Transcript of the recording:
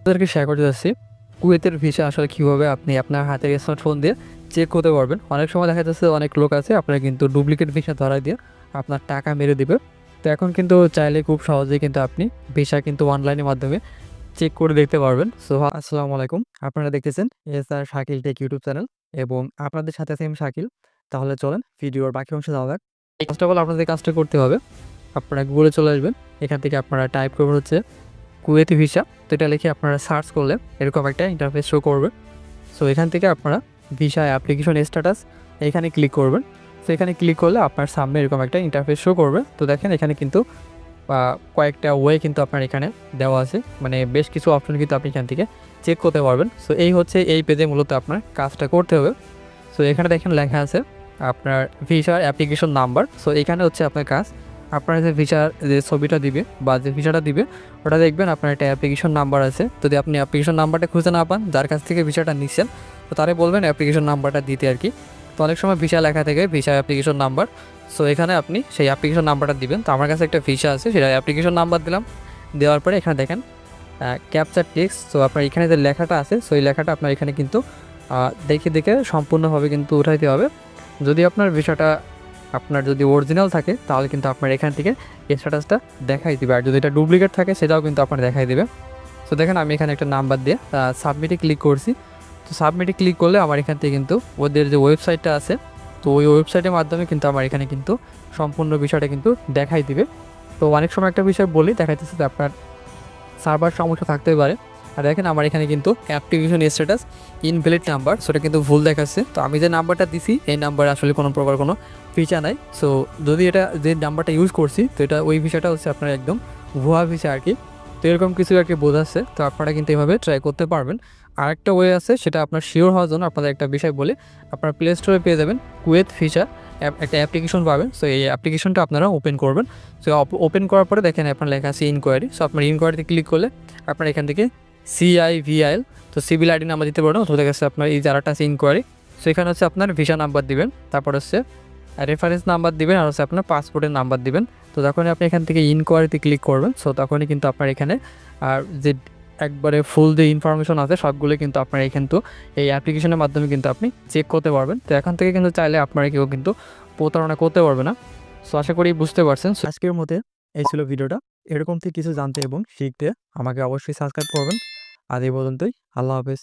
আপনাদেরকে শেয়ার করতে যাচ্ছি কুয়েতের ভিসা আসলে কীভাবে আপনি আপনার হাতের স্মার্টফোন দিয়ে চেক করতে পারবেন। অনেক সময় দেখা যাচ্ছে অনেক লোক আছে আপনার কিন্তু ডুপ্লিকেট ভিসা ধরাই দিয়ে আপনার টাকা মেরে দিবে। তো এখন কিন্তু চাইলে খুব সহজেই কিন্তু আপনি ভিসা কিন্তু অনলাইনের মাধ্যমে চেক করে দেখতে পারবেন। সো আসসালামু আলাইকুম, আপনারা দেখতেছেন SR Shakil take YouTube channel এবং আপনাদের সাথে আছি আমি শাকিল। তাহলে চলেন ভিডিওর বাকি অংশে যাওয়া যাক। ফার্স্ট অফ অল আপনাদের কাজটা করতে হবে, আপনারা গুগলে চলে আসবেন। এখান থেকে আপনারা টাইপ করবেন হচ্ছে কুয়েতি ভিসা। তো এটা লিখে আপনারা সার্চ করলে এরকম একটা ইন্টারফেস শো করবে। সো এখান থেকে আপনারা ভিসা অ্যাপ্লিকেশন স্ট্যাটাস এখানে ক্লিক করবেন। সো এখানে ক্লিক করলে আপনার সামনে এরকম একটা ইন্টারফেস শো করবে। তো দেখেন এখানে কিন্তু কয়েকটা ওয়ে কিন্তু আপনার এখানে দেওয়া আছে, মানে বেশ কিছু অপশন কিন্তু আপনি এখান থেকে চেক করতে পারবেন। সো এই হচ্ছে এই পেজে মূলত আপনার কাজটা করতে হবে। সো এখানে দেখেন লেখা আছে আপনার ভিসার অ্যাপ্লিকেশন নাম্বার। সো এখানে হচ্ছে আপনার কাজ, আপনার যে ভিসার যে ছবিটা দিবে বা যে ভিসাটা দিবে ওটা দেখবেন আপনার একটা অ্যাপ্লিকেশন নাম্বার আছে। যদি আপনি অ্যাপ্লিকেশন নাম্বারটা খুঁজে না পান, যার কাছ থেকে ভিসাটা নিচ্ছেন, তো তারে বলবেন অ্যাপ্লিকেশন নাম্বারটা দিতে আর কি। তো অনেক সময় ভিসা লেখা থেকে ভিসা অ্যাপ্লিকেশন নাম্বার। সো এখানে আপনি সেই অ্যাপ্লিকেশন নাম্বারটা দিবেন। তো আমার কাছে একটা ভিসা আছে, সেটা অ্যাপ্লিকেশন নাম্বার দিলাম। দেওয়ার পরে এখানে দেখেন ক্যাপচার টেক্সট। সো আপনার এখানে যে লেখাটা আছে, সো এই লেখাটা আপনার এখানে কিন্তু দেখে দেখে সম্পূর্ণভাবে কিন্তু উঠাইতে হবে। যদি আপনার ভিসাটা আপনার যদি অরিজিনাল থাকে তাহলে কিন্তু আপনার এখান থেকে স্ট্যাটাসটা দেখাই দিবে, আর যদি এটা ডুপ্লিকেট থাকে সেটাও কিন্তু আপনার দেখাই দিবে। সো দেখেন আমি এখানে একটা নাম্বার দিয়ে সাবমিটে ক্লিক করছি। তো সাবমিটে ক্লিক করলে আমার এখান থেকে কিন্তু ওদের যে ওয়েবসাইটটা আছে, তো ওই ওয়েবসাইটের মাধ্যমে কিন্তু আমার এখানে কিন্তু সম্পূর্ণ বিষয়টা কিন্তু দেখাই দিবে। তো অনেক সময় একটা বিষয় বলি, দেখাইতেছে যে আপনার সার্ভার সমস্যা থাকতে পারে। আর দেখেন আমার এখানে কিন্তু অ্যাপ্লিকেশন স্ট্যাটাস ইনভ্যালিড নাম্বার, সেটা কিন্তু ভুল দেখাচ্ছে। তো আমি যে নাম্বারটা দিছি এই নাম্বারে আসলে কোনো প্রকার কোনো ভিসা নাই। সো যদি এটা যে নাম্বারটা ইউজ করছি, তো এটা ওই ভিসাটা হচ্ছে আপনার একদম ভুয়া ভিসা আর কি। তো এরকম কিছু আর কি বোঝাচ্ছে। তো আপনারা কিন্তু এভাবে ট্রাই করতে পারবেন। আরেকটা ওয়ে আছে, সেটা আপনার শিওর হওয়ার জন্য আপনাদের একটা বিষয় বলে, আপনার প্লে স্টোরে পেয়ে যাবেন কুয়েত ভিসা একটা অ্যাপ্লিকেশন পাবেন। সো এই অ্যাপ্লিকেশনটা আপনারা ওপেন করবেন। সো ওপেন করার পরে দেখেন আপনার লেখা আছে ইনকোয়ারি। সো আপনার ইনকোয়ারিতে ক্লিক করলে আপনার এখান থেকে CIVIL, তো সিভিল আইডি নাম্বার দিতে পারেন, অথবা কাছে আপনার এই যারাটা আছে ইনকোয়ারি। সো এখানে হচ্ছে আপনার ভিসা নাম্বার দিবেন, তারপর হচ্ছে রেফারেন্স নাম্বার দিবেন, আর হচ্ছে আপনার পাসপোর্টের নাম্বার দিবেন। তো যখনই আপনি এখান থেকে ইনকোয়ারিতে ক্লিক করবেন, সো তখনই কিন্তু আপনার এখানে আর যে একবারে ফুল যে ইনফরমেশন আছে সবগুলো কিন্তু আপনার কিন্তু এই অ্যাপ্লিকেশনের মাধ্যমে কিন্তু আপনি চেক করতে পারবেন। তো এখান থেকে কিন্তু চাইলে আপনারা কেউ কিন্তু প্রতারণা করতে পারবে না। সো আশা করি বুঝতে পারছেন। আজকের মধ্যে এই ছিল ভিডিওটা। এরকম থেকে কিছু জানতে এবং শিখতে আমাকে অবশ্যই সাবস্ক্রাইব করবেন। আজ এই পর্যন্তই। আল্লাহ হাফেজ।